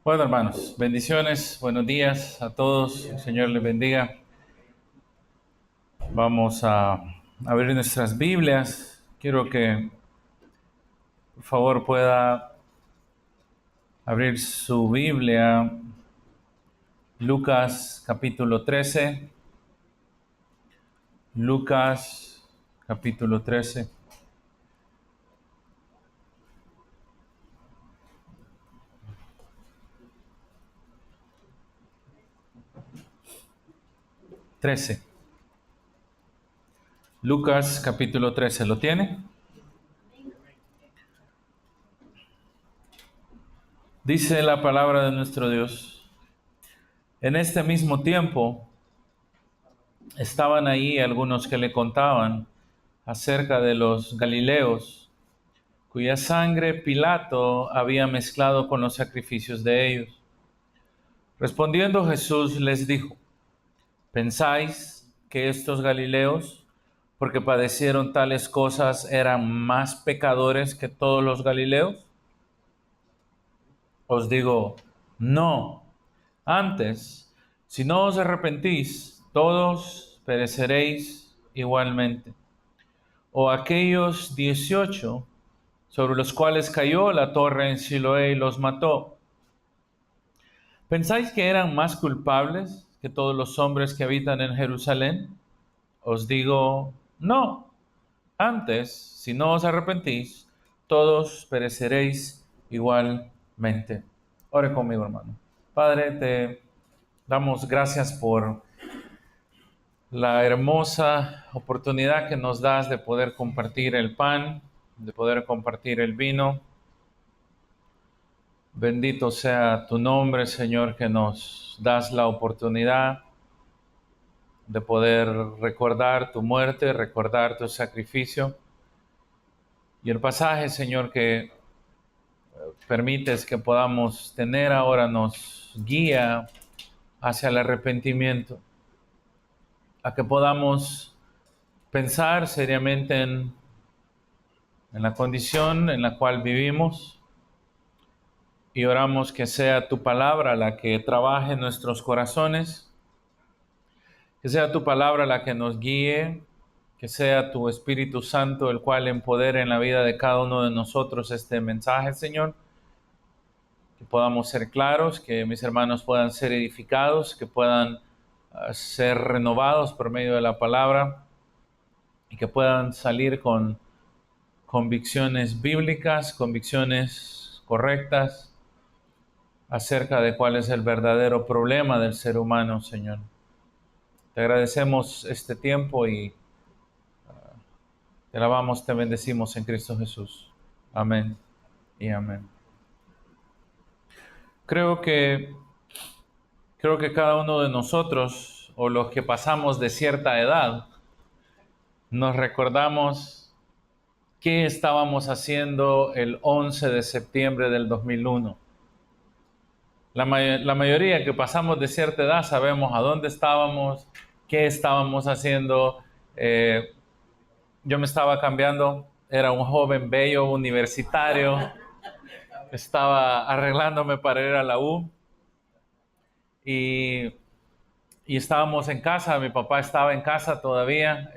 Bueno, hermanos, bendiciones, buenos días a todos, el Señor les bendiga. Vamos a abrir nuestras Biblias. Quiero que, por favor, pueda abrir su Biblia, Lucas capítulo 13. Lucas capítulo 13. 13. Lucas capítulo 13. ¿Lo tiene? Dice la palabra de nuestro Dios: en este mismo tiempo estaban ahí algunos que le contaban acerca de los Galileos, cuya sangre Pilato había mezclado con los sacrificios de ellos. Respondiendo Jesús les dijo: ¿pensáis que estos Galileos, porque padecieron tales cosas, eran más pecadores que todos los Galileos? Os digo, no. Antes, si no os arrepentís, todos pereceréis igualmente. O aquellos 18 sobre los cuales cayó la torre en Siloé y los mató, ¿pensáis que eran más culpables que todos los hombres que habitan en Jerusalén? Os digo, no. Antes, si no os arrepentís, todos pereceréis igualmente. Ore conmigo, hermano. Padre, te damos gracias por la hermosa oportunidad que nos das de poder compartir el pan, de poder compartir el vino. Bendito sea tu nombre, Señor, que nos das la oportunidad de poder recordar tu muerte, recordar tu sacrificio. Y el pasaje, Señor, que permites que podamos tener ahora nos guía hacia el arrepentimiento, a que podamos pensar seriamente en la condición en la cual vivimos, y oramos que sea tu palabra la que trabaje en nuestros corazones, que sea tu palabra la que nos guíe, que sea tu Espíritu Santo el cual empodere en la vida de cada uno de nosotros este mensaje, Señor. Que podamos ser claros, que mis hermanos puedan ser edificados, que puedan ser renovados por medio de la palabra y que puedan salir con convicciones bíblicas, convicciones correctas acerca de cuál es el verdadero problema del ser humano, Señor. Te agradecemos este tiempo y te alabamos, te bendecimos en Cristo Jesús. Amén y amén. Creo que cada uno de nosotros, o los que pasamos de cierta edad, nos recordamos qué estábamos haciendo el 11 de septiembre del 2001. La mayoría que pasamos de cierta edad sabemos a dónde estábamos, qué estábamos haciendo. Yo me estaba cambiando, era un joven bello universitario, estaba arreglándome para ir a la U y estábamos en casa, mi papá estaba en casa todavía,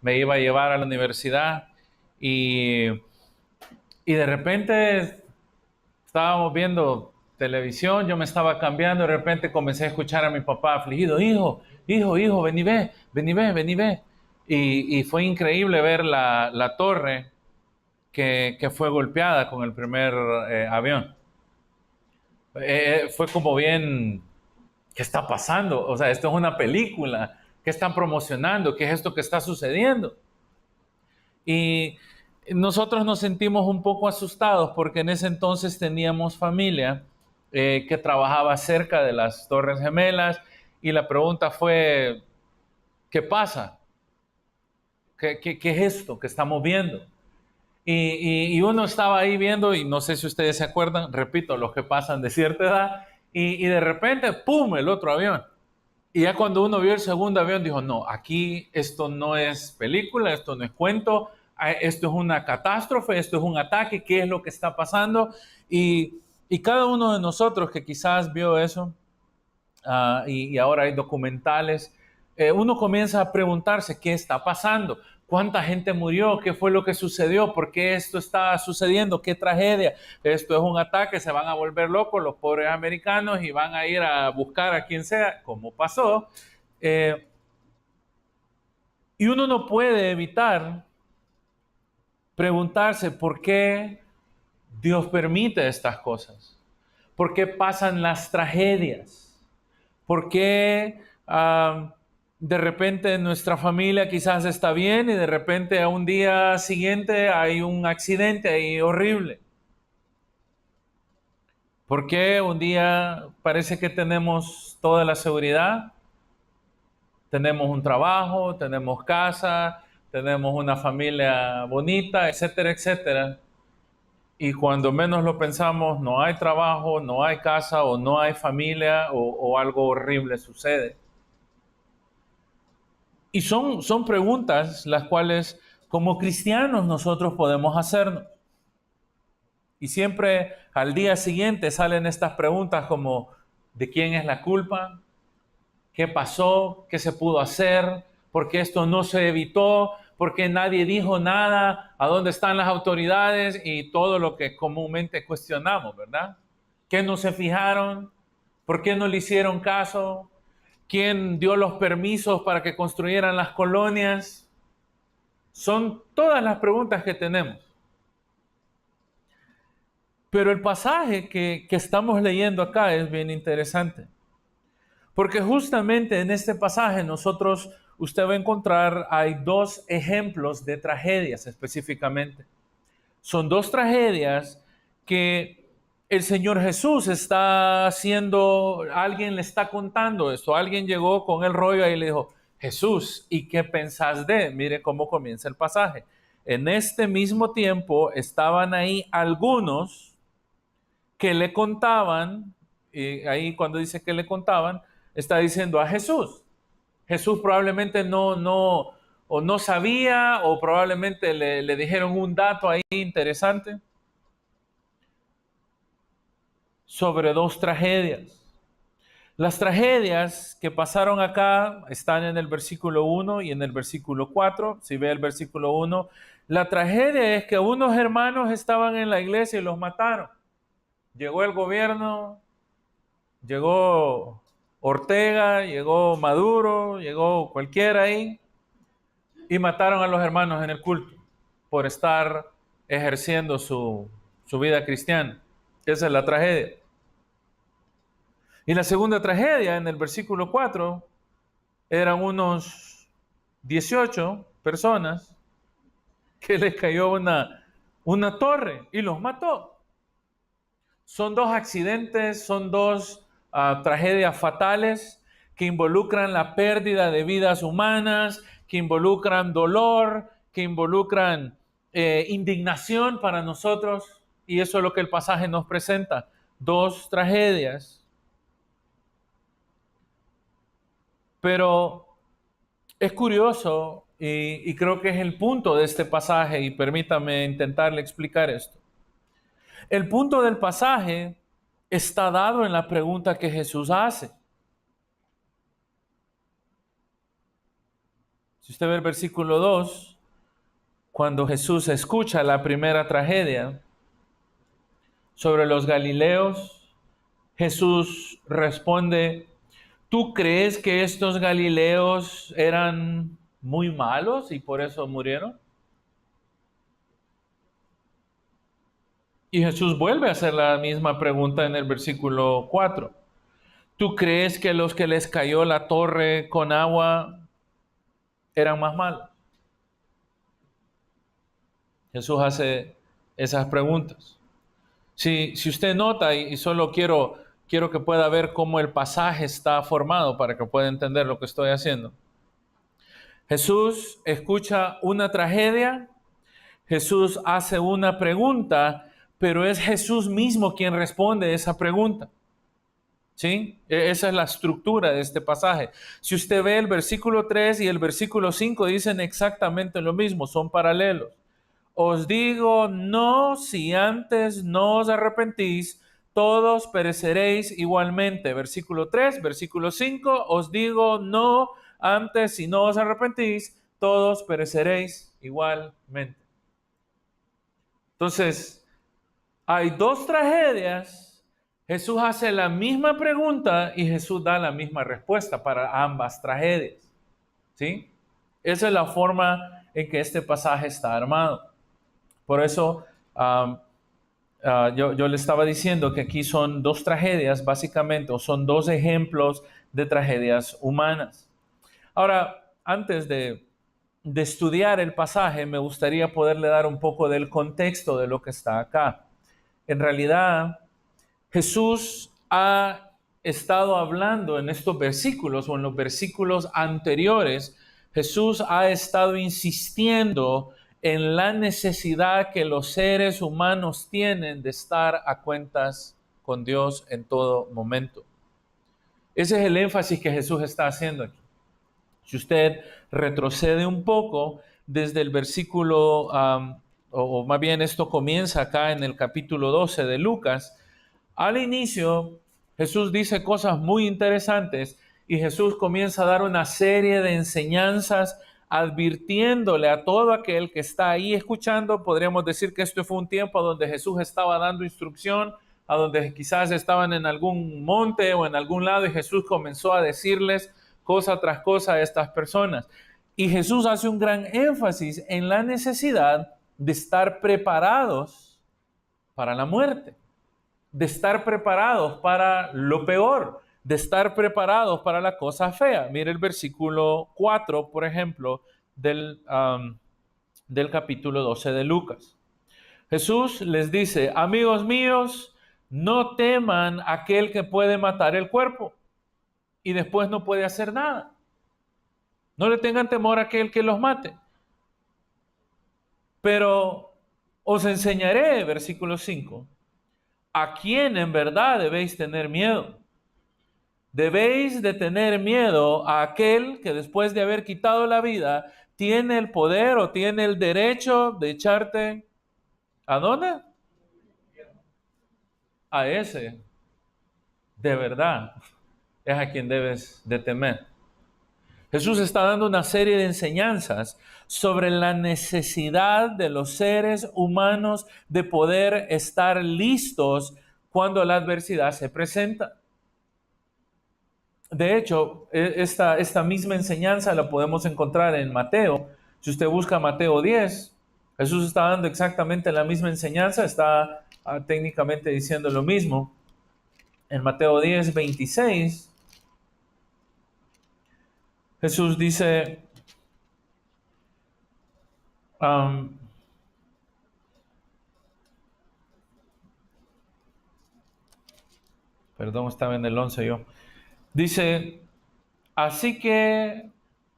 me iba a llevar a la universidad y de repente estábamos viendo televisión, yo me estaba cambiando, de repente comencé a escuchar a mi papá afligido: hijo, ven y ve, ven y ve, ven y ve. Y fue increíble ver la torre que fue golpeada con el primer avión. Fue como bien, ¿qué está pasando? O sea, esto es una película. ¿Qué están promocionando? ¿Qué es esto que está sucediendo? Y nosotros nos sentimos un poco asustados porque en ese entonces teníamos familia que trabajaba cerca de las Torres Gemelas, y la pregunta fue: ¿qué pasa? ¿Qué es esto que estamos viendo? Y uno estaba ahí viendo, y no sé si ustedes se acuerdan, repito, los que pasan de cierta edad, y de repente, ¡pum!, el otro avión. Y ya cuando uno vio el segundo avión, dijo: no, aquí esto no es película, esto no es cuento, esto es una catástrofe, esto es un ataque, ¿qué es lo que está pasando? Y Y cada uno de nosotros que quizás vio eso, y ahora hay documentales, uno comienza a preguntarse qué está pasando, cuánta gente murió, qué fue lo que sucedió, por qué esto está sucediendo, qué tragedia, esto es un ataque, se van a volver locos los pobres americanos y van a ir a buscar a quien sea, como pasó. Y uno no puede evitar preguntarse por qué Dios permite estas cosas, por qué pasan las tragedias, por qué de repente nuestra familia quizás está bien y de repente a un día siguiente hay un accidente ahí horrible. ¿Por qué un día parece que tenemos toda la seguridad? Tenemos un trabajo, tenemos casa, tenemos una familia bonita, etcétera, etcétera. Y cuando menos lo pensamos, no hay trabajo, no hay casa o no hay familia o algo horrible sucede. Y son preguntas las cuales como cristianos nosotros podemos hacernos. Y siempre al día siguiente salen estas preguntas como ¿de quién es la culpa? ¿Qué pasó? ¿Qué se pudo hacer? ¿Por qué esto no se evitó? ¿Por qué nadie dijo nada? ¿A dónde están las autoridades? Y todo lo que comúnmente cuestionamos, ¿verdad? ¿Qué no se fijaron? ¿Por qué no le hicieron caso? ¿Quién dio los permisos para que construyeran las colonias? Son todas las preguntas que tenemos. Pero el pasaje que estamos leyendo acá es bien interesante. Porque justamente en este pasaje usted va a encontrar, hay dos ejemplos de tragedias específicamente. Son dos tragedias que el Señor Jesús está haciendo, alguien le está contando esto, alguien llegó con el rollo y le dijo, Jesús, ¿y qué pensás de? Mire cómo comienza el pasaje. En este mismo tiempo estaban ahí algunos que le contaban, y ahí cuando dice que le contaban, está diciendo a Jesús. Jesús probablemente no sabía o probablemente le dijeron un dato ahí interesante sobre dos tragedias. Las tragedias que pasaron acá están en el versículo 1 y en el versículo 4. Si ve el versículo 1, la tragedia es que unos hermanos estaban en la iglesia y los mataron. Llegó el gobierno, llegó Ortega, llegó Maduro, llegó cualquiera ahí y mataron a los hermanos en el culto por estar ejerciendo su vida cristiana. Esa es la tragedia. Y la segunda tragedia, en el versículo 4, eran unos 18 personas que les cayó una torre y los mató. Son dos accidentes, son dos tragedias fatales que involucran la pérdida de vidas humanas, que involucran dolor, que involucran indignación para nosotros. Y eso es lo que el pasaje nos presenta. Dos tragedias. Pero es curioso y creo que es el punto de este pasaje y permítame intentarle explicar esto. El punto del pasaje está dado en la pregunta que Jesús hace. Si usted ve el versículo 2, cuando Jesús escucha la primera tragedia sobre los galileos, Jesús responde, ¿tú crees que estos galileos eran muy malos y por eso murieron? Y Jesús vuelve a hacer la misma pregunta en el versículo 4. ¿Tú crees que los que les cayó la torre con agua eran más malos? Jesús hace esas preguntas. Si usted nota, y solo quiero que pueda ver cómo el pasaje está formado para que pueda entender lo que estoy haciendo. Jesús escucha una tragedia, Jesús hace una pregunta, pero es Jesús mismo quien responde esa pregunta. ¿Sí? Esa es la estructura de este pasaje. Si usted ve el versículo 3 y el versículo 5 dicen exactamente lo mismo, son paralelos. Os digo, no, si antes no os arrepentís, todos pereceréis igualmente. Versículo 3, versículo 5, os digo, no, antes si no os arrepentís, todos pereceréis igualmente. Entonces, hay dos tragedias. Jesús hace la misma pregunta y Jesús da la misma respuesta para ambas tragedias. ¿Sí? Esa es la forma en que este pasaje está armado. Por eso yo le estaba diciendo que aquí son dos tragedias, básicamente, o son dos ejemplos de tragedias humanas. Ahora, antes de estudiar el pasaje, me gustaría poderle dar un poco del contexto de lo que está acá. En realidad, Jesús ha estado hablando en estos versículos o en los versículos anteriores, Jesús ha estado insistiendo en la necesidad que los seres humanos tienen de estar a cuentas con Dios en todo momento. Ese es el énfasis que Jesús está haciendo aquí. Si usted retrocede un poco desde el versículo, o más bien esto comienza acá en el capítulo 12 de Lucas, al inicio Jesús dice cosas muy interesantes y Jesús comienza a dar una serie de enseñanzas advirtiéndole a todo aquel que está ahí escuchando. Podríamos decir que esto fue un tiempo donde Jesús estaba dando instrucción, a donde quizás estaban en algún monte o en algún lado y Jesús comenzó a decirles cosa tras cosa a estas personas. Y Jesús hace un gran énfasis en la necesidad de estar preparados para la muerte, de estar preparados para lo peor, de estar preparados para la cosa fea. Mire el versículo 4, por ejemplo, del capítulo 12 de Lucas. Jesús les dice, amigos míos, no teman a aquel que puede matar el cuerpo y después no puede hacer nada. No le tengan temor a aquel que los mate. Pero os enseñaré, versículo 5, a quién en verdad debéis tener miedo. Debéis de tener miedo a aquel que después de haber quitado la vida tiene el poder o tiene el derecho de echarte ¿a dónde? A ese, de verdad, es a quien debes de temer. Jesús está dando una serie de enseñanzas sobre la necesidad de los seres humanos de poder estar listos cuando la adversidad se presenta. De hecho, esta misma enseñanza la podemos encontrar en Mateo. Si usted busca Mateo 10, Jesús está dando exactamente la misma enseñanza, está técnicamente diciendo lo mismo. En Mateo 10, 26, Jesús dice, perdón, estaba en el 11 yo. Dice, así que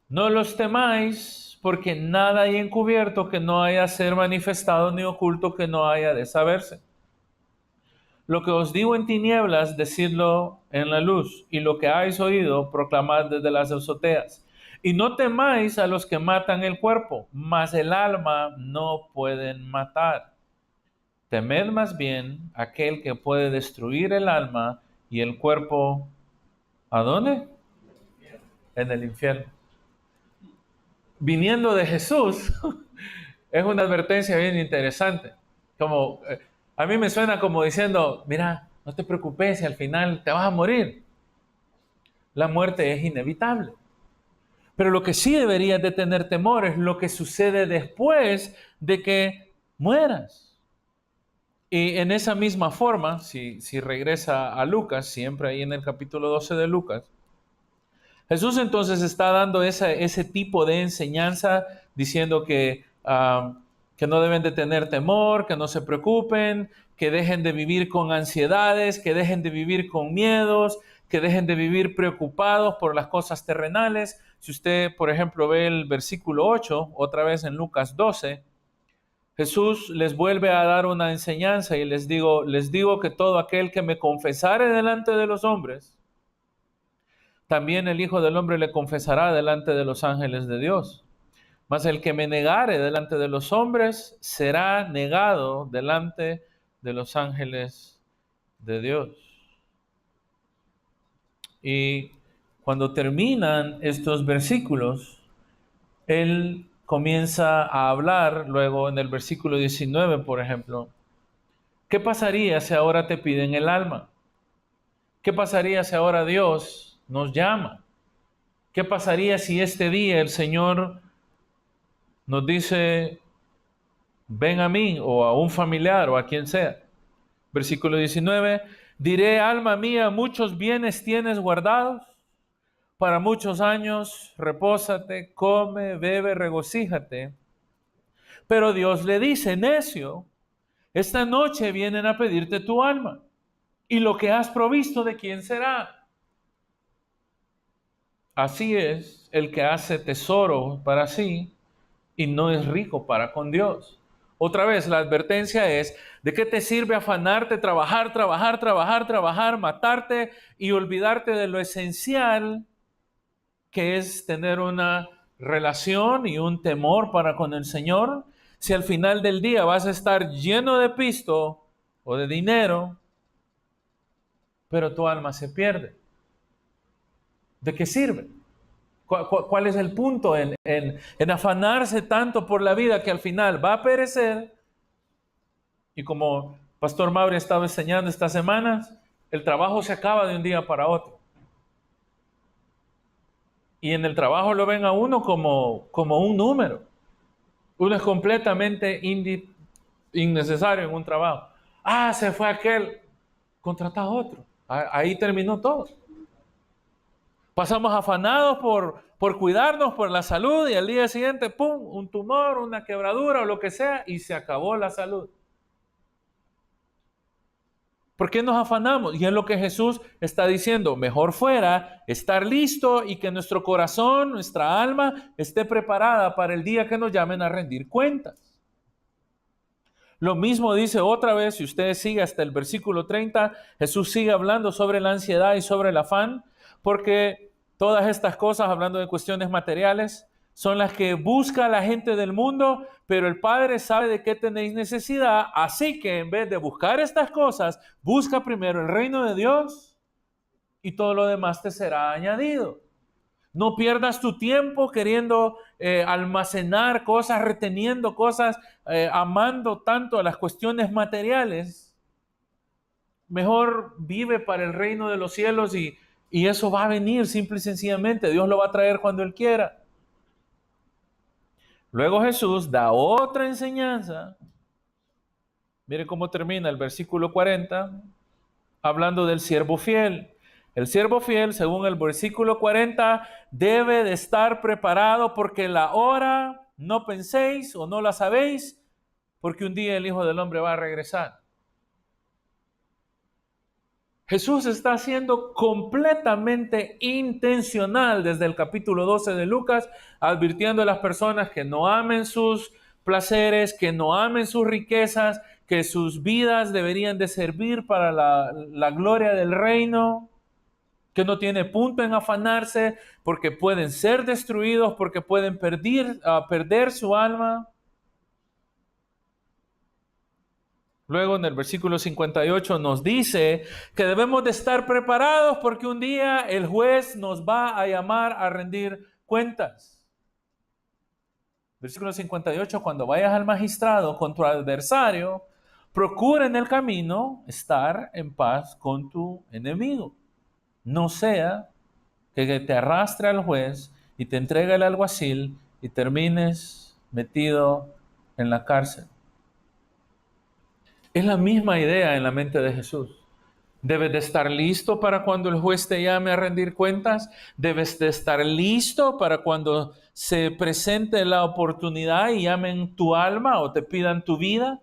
no los temáis, porque nada hay encubierto que no haya de ser manifestado, ni oculto que no haya de saberse. Lo que os digo en tinieblas, decidlo en la luz, y lo que habéis oído, proclamad desde las azoteas. Y no temáis a los que matan el cuerpo, mas el alma no pueden matar. Temed más bien aquel que puede destruir el alma y el cuerpo, ¿a dónde? En el infierno. Viniendo de Jesús, es una advertencia bien interesante. Como, a mí me suena como diciendo, mira, no te preocupes, si al final te vas a morir. La muerte es inevitable. Pero lo que sí deberías de tener temor es lo que sucede después de que mueras. Y en esa misma forma, si regresa a Lucas, siempre ahí en el capítulo 12 de Lucas, Jesús entonces está dando ese tipo de enseñanza diciendo que no deben de tener temor, que no se preocupen, que dejen de vivir con ansiedades, que dejen de vivir con miedos, que dejen de vivir preocupados por las cosas terrenales. Si usted, por ejemplo, ve el versículo 8, otra vez en Lucas 12, Jesús les vuelve a dar una enseñanza y les digo que todo aquel que me confesare delante de los hombres, también el Hijo del Hombre le confesará delante de los ángeles de Dios. Mas el que me negare delante de los hombres será negado delante de los ángeles de Dios. Y cuando terminan estos versículos, él comienza a hablar luego en el versículo 19, por ejemplo. ¿Qué pasaría si ahora te piden el alma? ¿Qué pasaría si ahora Dios nos llama? ¿Qué pasaría si este día el Señor nos dice, ven a mí o a un familiar o a quien sea? Versículo 19, diré, alma mía, muchos bienes tienes guardados, para muchos años, repósate, come, bebe, regocíjate. Pero Dios le dice, necio, esta noche vienen a pedirte tu alma, y lo que has provisto, ¿de quién será? Así es el que hace tesoro para sí y no es rico para con Dios. Otra vez, la advertencia es, ¿de qué te sirve afanarte, trabajar, matarte y olvidarte de lo esencial que es tener una relación y un temor para con el Señor? Si al final del día vas a estar lleno de pisto o de dinero, pero tu alma se pierde. ¿De qué sirve? ¿Cuál es el punto en afanarse tanto por la vida que al final va a perecer? Y como Pastor Mauri estaba enseñando estas semanas, el trabajo se acaba de un día para otro. Y en el trabajo lo ven a uno como un número. Uno es completamente innecesario en un trabajo. Ah, se fue aquel, contrata a otro. Ahí terminó todo. Pasamos afanados por cuidarnos, por la salud, y al día siguiente, ¡pum!, un tumor, una quebradura o lo que sea, y se acabó la salud. ¿Por qué nos afanamos? Y es lo que Jesús está diciendo. Mejor fuera estar listo y que nuestro corazón, nuestra alma, esté preparada para el día que nos llamen a rendir cuentas. Lo mismo dice otra vez, si usted sigue hasta el versículo 30, Jesús sigue hablando sobre la ansiedad y sobre el afán, porque todas estas cosas, hablando de cuestiones materiales, son las que busca la gente del mundo, pero el Padre sabe de qué tenéis necesidad, así que en vez de buscar estas cosas, busca primero el reino de Dios y todo lo demás te será añadido. No pierdas tu tiempo queriendo almacenar cosas, reteniendo cosas, amando tanto a las cuestiones materiales. Mejor vive para el reino de los cielos y eso va a venir simple y sencillamente. Dios lo va a traer cuando Él quiera. Luego Jesús da otra enseñanza. Mire cómo termina el versículo 40, hablando del siervo fiel. El siervo fiel, según el versículo 40, debe de estar preparado porque la hora no penséis o no la sabéis, porque un día el Hijo del Hombre va a regresar. Jesús está siendo completamente intencional desde el capítulo 12 de Lucas, advirtiendo a las personas que no amen sus placeres, que no amen sus riquezas, que sus vidas deberían de servir para la gloria del reino, que no tiene punto en afanarse porque pueden ser destruidos, porque pueden perder su alma. Luego en el versículo 58 nos dice que debemos de estar preparados porque un día el juez nos va a llamar a rendir cuentas. Versículo 58, cuando vayas al magistrado con tu adversario, procura en el camino estar en paz con tu enemigo. No sea que te arrastre al juez y te entregue el alguacil y termines metido en la cárcel. Es la misma idea en la mente de Jesús. Debes de estar listo para cuando el juez te llame a rendir cuentas. Debes de estar listo para cuando se presente la oportunidad y llamen tu alma o te pidan tu vida.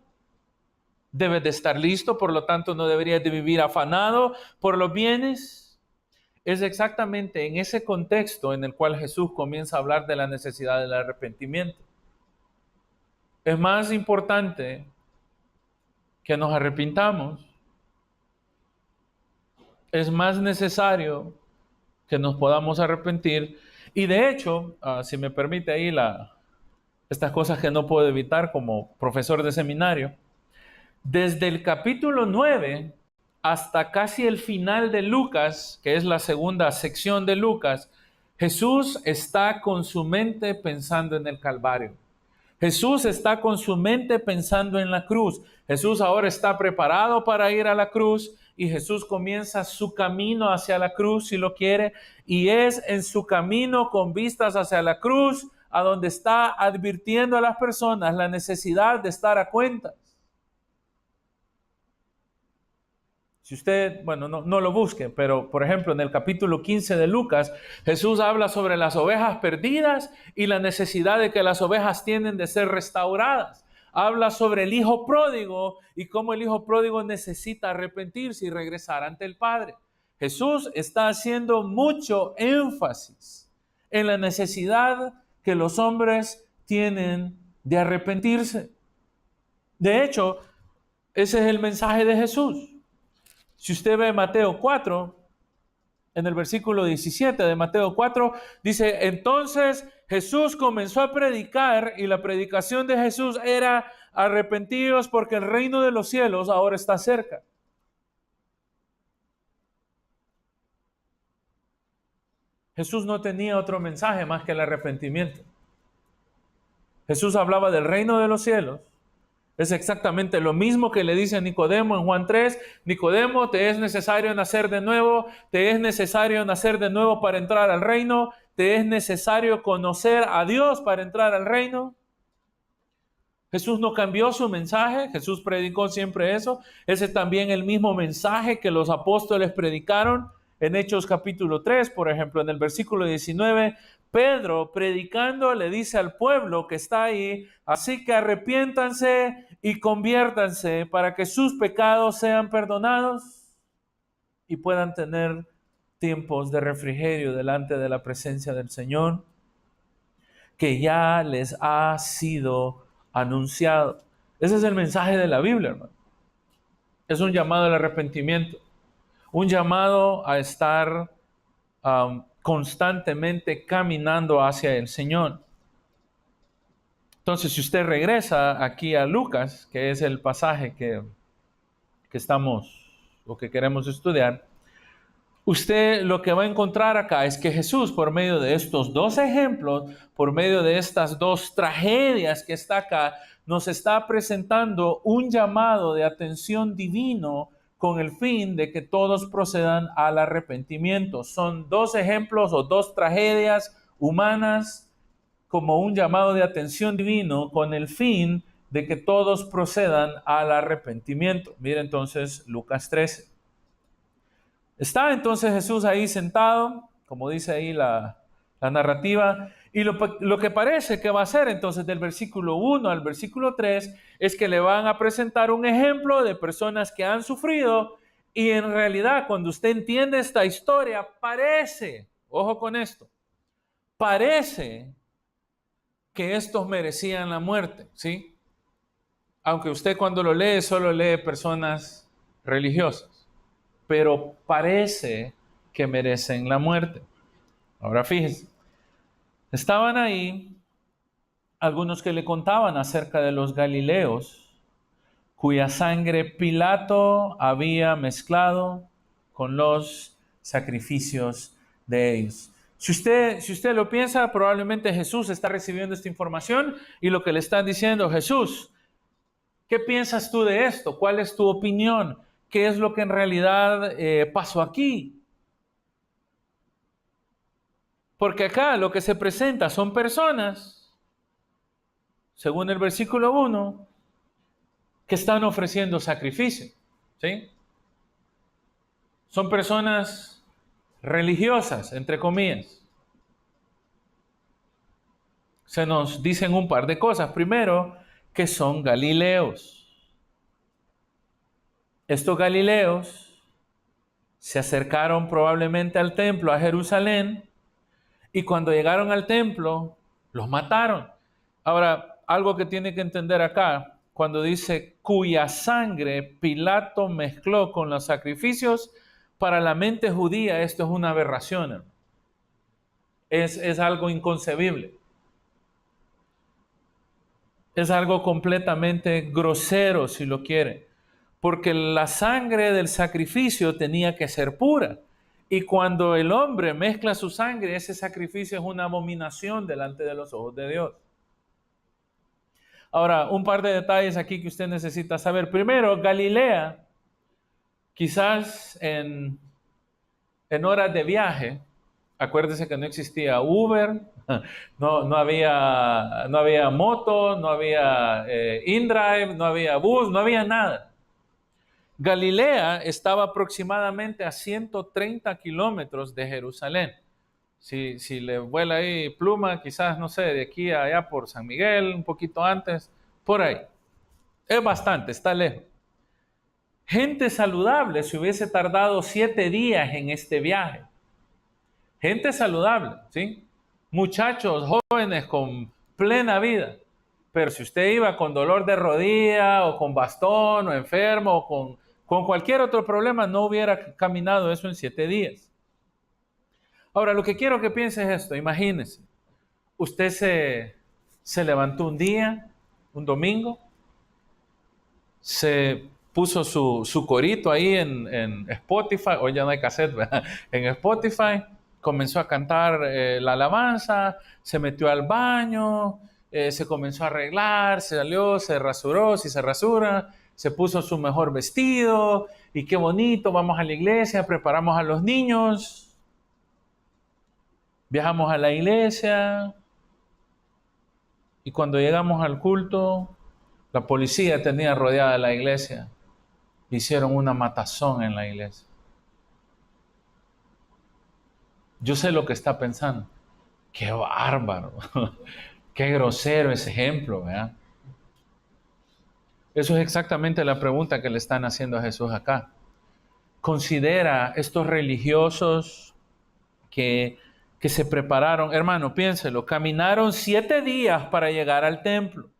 Debes de estar listo, por lo tanto no deberías de vivir afanado por los bienes. Es exactamente en ese contexto en el cual Jesús comienza a hablar de la necesidad del arrepentimiento. Es más importante que nos arrepintamos. Es más necesario que nos podamos arrepentir. Y de hecho, si me permite ahí estas cosas que no puedo evitar como profesor de seminario, desde el capítulo 9 hasta casi el final de Lucas, que es la segunda sección de Lucas, Jesús está con su mente pensando en el Calvario. Jesús está con su mente pensando en la cruz. Jesús ahora está preparado para ir a la cruz y Jesús comienza su camino hacia la cruz, si lo quiere, y es en su camino con vistas hacia la cruz a donde está advirtiendo a las personas la necesidad de estar a cuentas. Si usted, bueno, no lo busque, pero por ejemplo en el capítulo 15 de Lucas, Jesús habla sobre las ovejas perdidas y la necesidad de que las ovejas tienen de ser restauradas. Habla sobre el hijo pródigo y cómo el hijo pródigo necesita arrepentirse y regresar ante el Padre. Jesús está haciendo mucho énfasis en la necesidad que los hombres tienen de arrepentirse. De hecho, ese es el mensaje de Jesús. Si usted ve Mateo 4, en el versículo 17 de Mateo 4, dice, entonces Jesús comenzó a predicar y la predicación de Jesús era arrepentidos porque el reino de los cielos ahora está cerca. Jesús no tenía otro mensaje más que el arrepentimiento. Jesús hablaba del reino de los cielos. Es exactamente lo mismo que le dice a Nicodemo en Juan 3. Nicodemo, te es necesario nacer de nuevo, te es necesario nacer de nuevo para entrar al reino, te es necesario conocer a Dios para entrar al reino. Jesús no cambió su mensaje, Jesús predicó siempre eso. Ese es también el mismo mensaje que los apóstoles predicaron en Hechos capítulo 3, por ejemplo, en el versículo 19. Pedro, predicando, le dice al pueblo que está ahí, así que arrepiéntanse y conviértanse para que sus pecados sean perdonados y puedan tener tiempos de refrigerio delante de la presencia del Señor, que ya les ha sido anunciado. Ese es el mensaje de la Biblia, hermano. Es un llamado al arrepentimiento, un llamado a estar constantemente caminando hacia el Señor. Entonces, si usted regresa aquí a Lucas, que es el pasaje que estamos o que queremos estudiar, usted lo que va a encontrar acá es que Jesús, por medio de estos dos ejemplos, por medio de estas dos tragedias que está acá, nos está presentando un llamado de atención divino con el fin de que todos procedan al arrepentimiento. Son dos ejemplos o dos tragedias humanas como un llamado de atención divino con el fin de que todos procedan al arrepentimiento. Mira entonces Lucas 13. Está entonces Jesús ahí sentado, como dice ahí la narrativa, y lo que parece que va a hacer entonces del versículo 1 al versículo 3 es que le van a presentar un ejemplo de personas que han sufrido y en realidad cuando usted entiende esta historia parece, ojo con esto, parece que estos merecían la muerte, ¿sí? Aunque usted cuando lo lee solo lee personas religiosas, pero parece que merecen la muerte. Ahora fíjese, estaban ahí algunos que le contaban acerca de los galileos, cuya sangre Pilato había mezclado con los sacrificios de ellos. Si usted lo piensa, probablemente Jesús está recibiendo esta información y lo que le están diciendo, Jesús, ¿qué piensas tú de esto? ¿Cuál es tu opinión? ¿Qué es lo que en realidad pasó aquí? Porque acá lo que se presenta son personas, según el versículo 1, que están ofreciendo sacrificio, ¿sí? Son personas religiosas, entre comillas. Se nos dicen un par de cosas. Primero, que son galileos. Estos galileos se acercaron probablemente al templo, a Jerusalén, y cuando llegaron al templo, los mataron. Ahora, algo que tiene que entender acá, cuando dice cuya sangre Pilato mezcló con los sacrificios, para la mente judía esto es una aberración. Es algo inconcebible. Es algo completamente grosero, si lo quiere. porque la sangre del sacrificio tenía que ser pura. Y cuando el hombre mezcla su sangre, ese sacrificio es una abominación delante de los ojos de Dios. Ahora, un par de detalles aquí que usted necesita saber. Primero, Galilea, quizás en horas de viaje, acuérdese que no existía Uber, no había moto, no había InDrive, no había bus, no había nada. Galilea estaba aproximadamente a 130 kilómetros de Jerusalén. Si le vuela ahí pluma, quizás, no sé, de aquí a allá por San Miguel, un poquito antes, por ahí. Es bastante, está lejos. Gente saludable se hubiese tardado 7 días en este viaje. Gente saludable, ¿sí? Muchachos jóvenes con plena vida. Pero si usted iba con dolor de rodilla o con bastón o enfermo o con cualquier otro problema, no hubiera caminado eso en 7 días. Ahora, lo que quiero que piense es esto. Imagínese, usted se levantó un día, un domingo, se puso su corito ahí en Spotify, hoy ya no hay cassette, ¿verdad? En Spotify, comenzó a cantar la alabanza, se metió al baño, se comenzó a arreglar, se salió, se rasuró, si se rasura, se puso su mejor vestido, y qué bonito, vamos a la iglesia, preparamos a los niños, viajamos a la iglesia, y cuando llegamos al culto, la policía tenía rodeada la iglesia. Hicieron una matazón en la iglesia. Yo sé lo que está pensando. Qué bárbaro. Qué grosero ese ejemplo, ¿verdad? Eso es exactamente la pregunta que le están haciendo a Jesús acá. Considera estos religiosos que se prepararon. Hermano, piénselo. Caminaron 7 días para llegar al templo.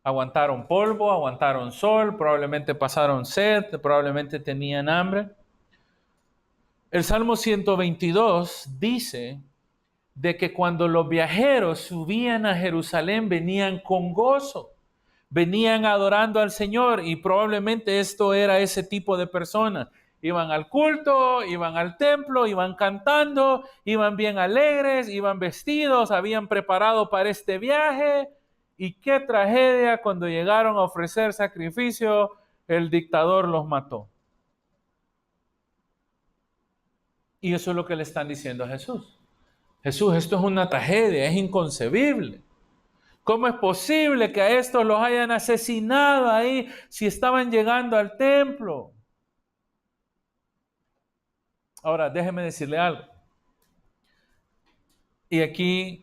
Aguantaron polvo, aguantaron sol, probablemente pasaron sed, probablemente tenían hambre. El Salmo 122 dice de que cuando los viajeros subían a Jerusalén venían con gozo, venían adorando al Señor, y probablemente esto era ese tipo de personas. Iban al culto, iban al templo, iban cantando, iban bien alegres, iban vestidos, habían preparado para este viaje. Y qué tragedia cuando llegaron a ofrecer sacrificio, el dictador los mató. Y eso es lo que le están diciendo a Jesús. Jesús, esto es una tragedia, es inconcebible. ¿Cómo es posible que a estos los hayan asesinado ahí si estaban llegando al templo? Ahora, déjeme decirle algo. Y aquí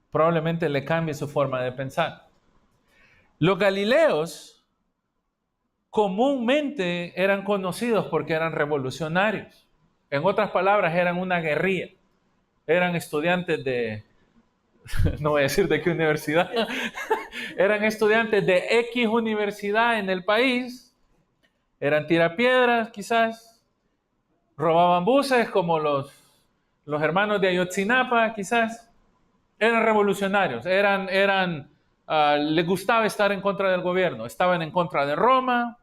probablemente le cambie su forma de pensar. Los galileos comúnmente eran conocidos porque eran revolucionarios. En otras palabras, eran una guerrilla. Eran estudiantes de, no voy a decir de qué universidad, eran estudiantes de X universidad en el país, eran tirapiedras quizás, robaban buses como los hermanos de Ayotzinapa quizás, eran revolucionarios, les gustaba estar en contra del gobierno, estaban en contra de Roma.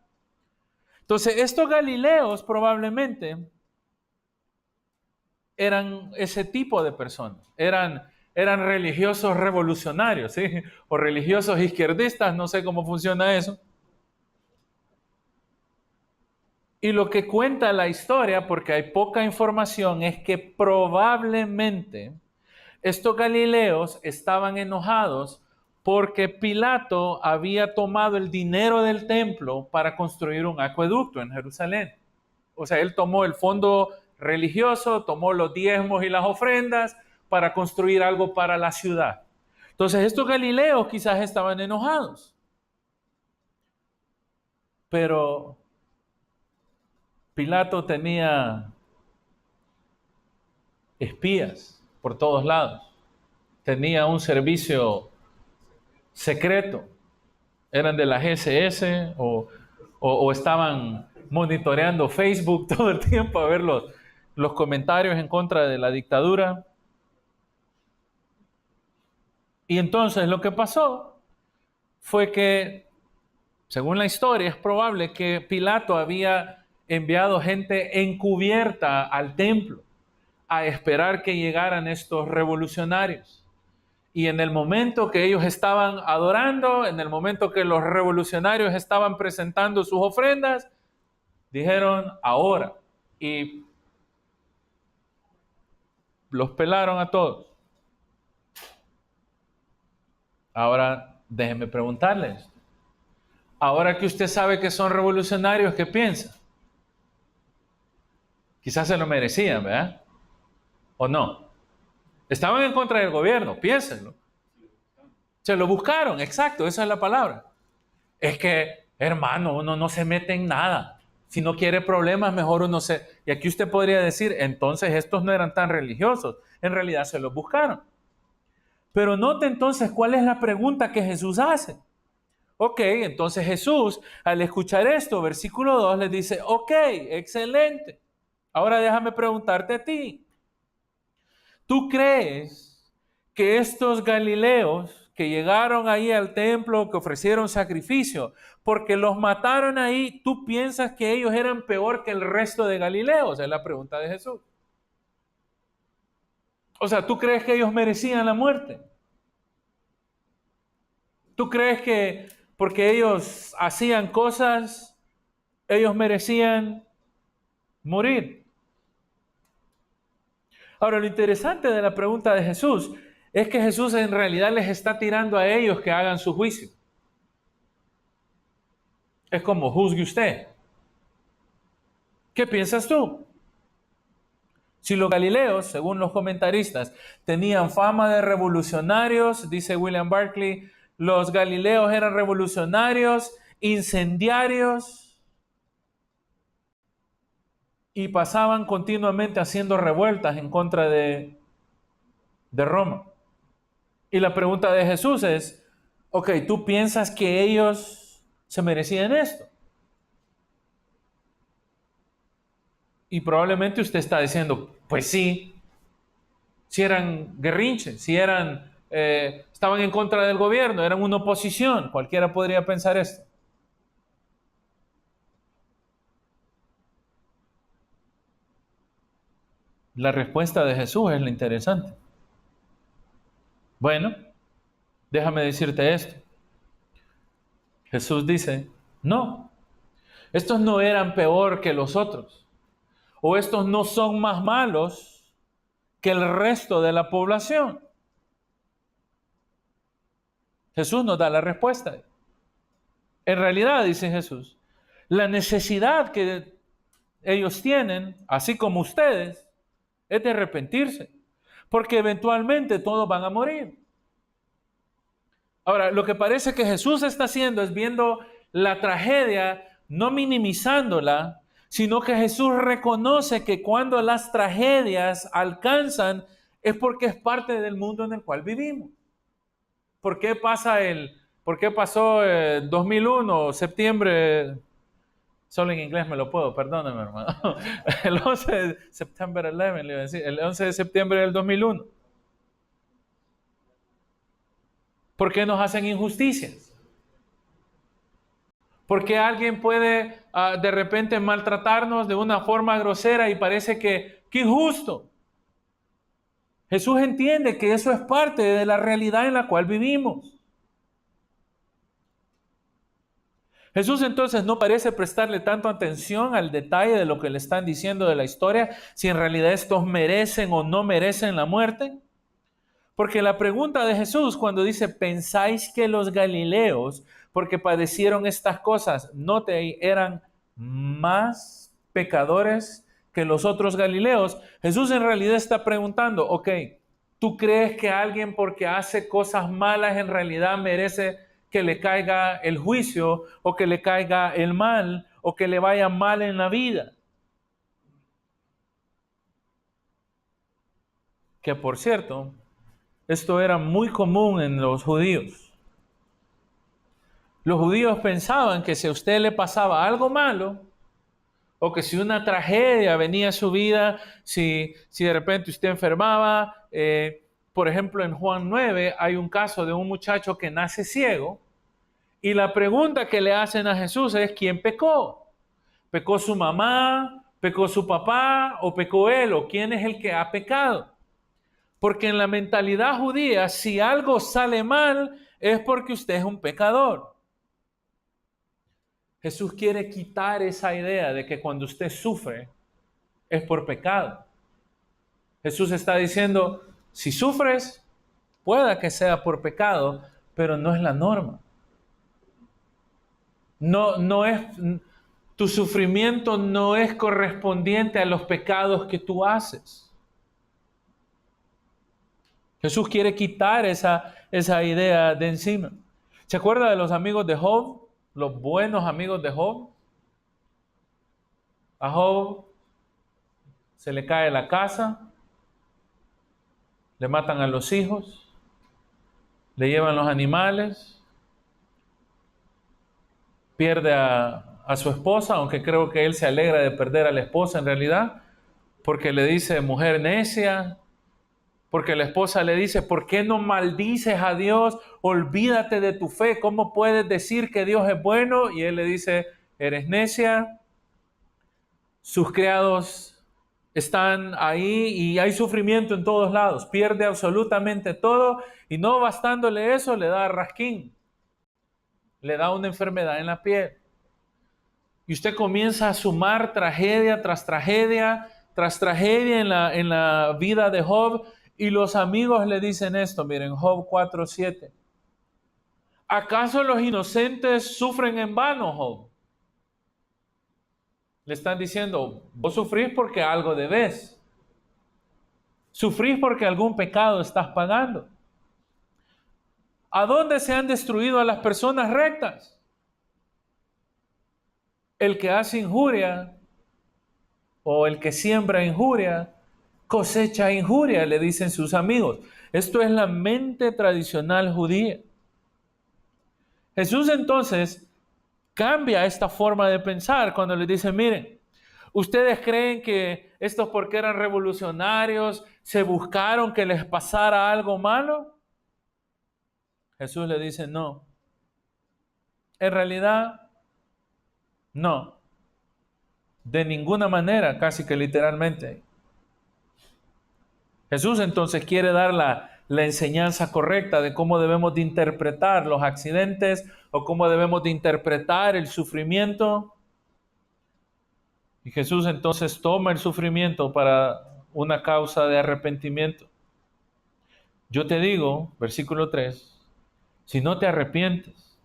Entonces, estos galileos probablemente eran ese tipo de personas, eran religiosos revolucionarios, ¿sí? O religiosos izquierdistas, no sé cómo funciona eso. Y lo que cuenta la historia, porque hay poca información, es que probablemente estos galileos estaban enojados porque Pilato había tomado el dinero del templo para construir un acueducto en Jerusalén. O sea, él tomó el fondo religioso, tomó los diezmos y las ofrendas para construir algo para la ciudad. Entonces, estos galileos quizás estaban enojados. Pero Pilato tenía espías por todos lados. Tenía un servicio secreto. Eran de la GSS o estaban monitoreando Facebook todo el tiempo a ver los comentarios en contra de la dictadura. Y entonces lo que pasó fue que Según la historia, es probable que Pilato había enviado gente encubierta al templo a esperar que llegaran estos revolucionarios. Y en el momento que ellos estaban adorando, en el momento que los revolucionarios estaban presentando sus ofrendas, dijeron ahora. Y los pelaron a todos. Ahora, déjenme preguntarles. Ahora que usted sabe que son revolucionarios, ¿qué piensa? Quizás se lo merecían, ¿verdad? ¿O no? Estaban en contra del gobierno, piénsenlo. Se lo buscaron, exacto, esa es la palabra. Es que, hermano, uno no se mete en nada. Si no quiere problemas, mejor uno se... Y aquí usted podría decir, entonces estos no eran tan religiosos. En realidad se los buscaron. Pero note entonces cuál es la pregunta que Jesús hace. Ok, entonces Jesús, al escuchar esto, versículo 2, les dice, ok, excelente. Ahora déjame preguntarte a ti. ¿Tú crees que estos galileos que llegaron ahí al templo, que ofrecieron sacrificio, porque los mataron ahí, tú piensas que ellos eran peor que el resto de galileos? Es la pregunta de Jesús. O sea, ¿tú crees que ellos merecían la muerte? ¿Tú crees que porque ellos hacían cosas, ellos merecían morir? Ahora, lo interesante de la pregunta de Jesús es que Jesús en realidad les está tirando a ellos que hagan su juicio. Es como, juzgue usted. ¿Qué piensas tú? Si los galileos, según los comentaristas, tenían fama de revolucionarios, dice William Barclay, los galileos eran revolucionarios, incendiarios y pasaban continuamente haciendo revueltas en contra de Roma. Y la pregunta de Jesús es, ok, ¿tú piensas que ellos se merecían esto? Y probablemente usted está diciendo, pues sí, si eran guerrinches, si eran, estaban en contra del gobierno, eran una oposición, cualquiera podría pensar esto. La respuesta de Jesús es lo interesante. Bueno, déjame decirte esto. Jesús dice, no, estos no eran peor que los otros, o estos no son más malos que el resto de la población. Jesús nos da la respuesta. En realidad, dice Jesús, la necesidad que ellos tienen, así como ustedes, es de arrepentirse, porque eventualmente todos van a morir. Ahora, lo que parece que Jesús está haciendo es viendo la tragedia, no minimizándola, sino que Jesús reconoce que cuando las tragedias alcanzan es porque es parte del mundo en el cual vivimos. ¿Por qué pasó el 2001, septiembre? Solo en inglés me lo puedo, perdónenme, hermano. El 11 de September 11, le iba a decir, el 11 de septiembre del 2001. ¿Por qué nos hacen injusticias? ¿Por qué alguien puede de repente maltratarnos de una forma grosera y parece que injusto? Jesús entiende que eso es parte de la realidad en la cual vivimos. Jesús entonces no parece prestarle tanto atención al detalle de lo que le están diciendo de la historia, si en realidad estos merecen o no merecen la muerte. Porque la pregunta de Jesús cuando dice, ¿pensáis que los galileos, porque padecieron estas cosas, no eran más pecadores que los otros galileos? Jesús en realidad está preguntando, ok, ¿tú crees que alguien porque hace cosas malas en realidad merece que le caiga el juicio o que le caiga el mal o que le vaya mal en la vida? Que por cierto, esto era muy común en los judíos. Los judíos pensaban que si a usted le pasaba algo malo, o que si una tragedia venía a su vida, si de repente usted enfermaba, por ejemplo en Juan 9 hay un caso de un muchacho que nace ciego, Y la pregunta que le hacen a Jesús es, ¿quién pecó? ¿Pecó su mamá? ¿Pecó su papá? ¿O pecó él? ¿O quién es el que ha pecado? Porque en la mentalidad judía, si algo sale mal, es porque usted es un pecador. Jesús quiere quitar esa idea de que cuando usted sufre es por pecado. Jesús está diciendo, si sufres, pueda que sea por pecado, pero no es la norma. No es, tu sufrimiento no es correspondiente a los pecados que tú haces. Jesús quiere quitar esa idea de encima. ¿Se acuerda de los amigos de Job? Los buenos amigos de Job. A Job se le cae la casa, le matan a los hijos, le llevan los animales, pierde a su esposa, aunque creo que él se alegra de perder a la esposa en realidad, porque le dice mujer necia, porque la esposa le dice, ¿por qué no maldices a Dios? Olvídate de tu fe, ¿cómo puedes decir que Dios es bueno? Y él le dice, eres necia. Sus criados están ahí y hay sufrimiento en todos lados, pierde absolutamente todo y no bastándole eso, le da rasquín, le da una enfermedad en la piel. Y usted comienza a sumar tragedia tras tragedia, tras tragedia en la vida de Job, y los amigos le dicen esto, miren, Job 4:7. ¿Acaso los inocentes sufren en vano, Job? Le están diciendo, vos sufrís porque algo debes. Sufrís porque algún pecado estás pagando. ¿A dónde se han destruido a las personas rectas? El que hace injuria o el que siembra injuria, cosecha injuria, le dicen sus amigos. Esto es la mente tradicional judía. Jesús entonces cambia esta forma de pensar cuando le dice, miren, ¿ustedes creen que estos porque eran revolucionarios se buscaron que les pasara algo malo? Jesús le dice, no. En realidad, no. De ninguna manera, casi que literalmente. Jesús entonces quiere dar la enseñanza correcta de cómo debemos de interpretar los accidentes o cómo debemos de interpretar el sufrimiento. Y Jesús entonces toma el sufrimiento para una causa de arrepentimiento. Yo te digo, versículo 3, si no te arrepientes,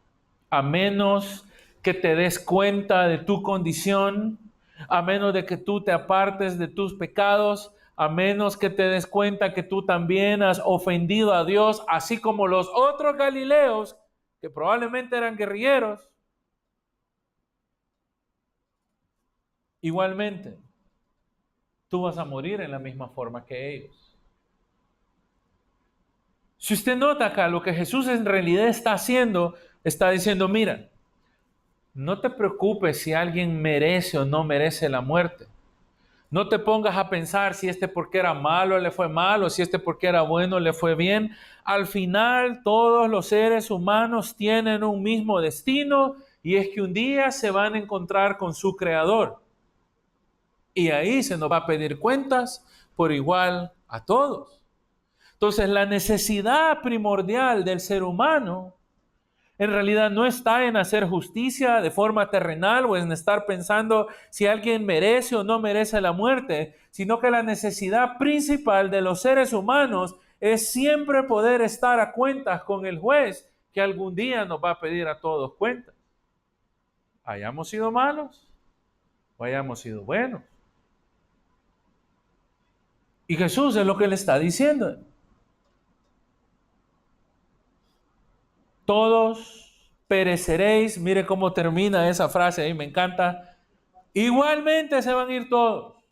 a menos que te des cuenta de tu condición, a menos de que tú te apartes de tus pecados, a menos que te des cuenta que tú también has ofendido a Dios, así como los otros galileos, que probablemente eran guerrilleros, igualmente, tú vas a morir en la misma forma que ellos. Si usted nota acá, lo que Jesús en realidad está haciendo, está diciendo, mira, no te preocupes si alguien merece o no merece la muerte. No te pongas a pensar si este porque era malo le fue mal o si este porque era bueno le fue bien. Al final todos los seres humanos tienen un mismo destino y es que un día se van a encontrar con su Creador. Y ahí se nos va a pedir cuentas por igual a todos. Entonces la necesidad primordial del ser humano en realidad no está en hacer justicia de forma terrenal o en estar pensando si alguien merece o no merece la muerte, sino que la necesidad principal de los seres humanos es siempre poder estar a cuentas con el juez que algún día nos va a pedir a todos cuentas. Hayamos sido malos o hayamos sido buenos. Y Jesús es lo que le está diciendo. Todos pereceréis. Mire cómo termina esa frase ahí, me encanta. Igualmente se van a ir todos.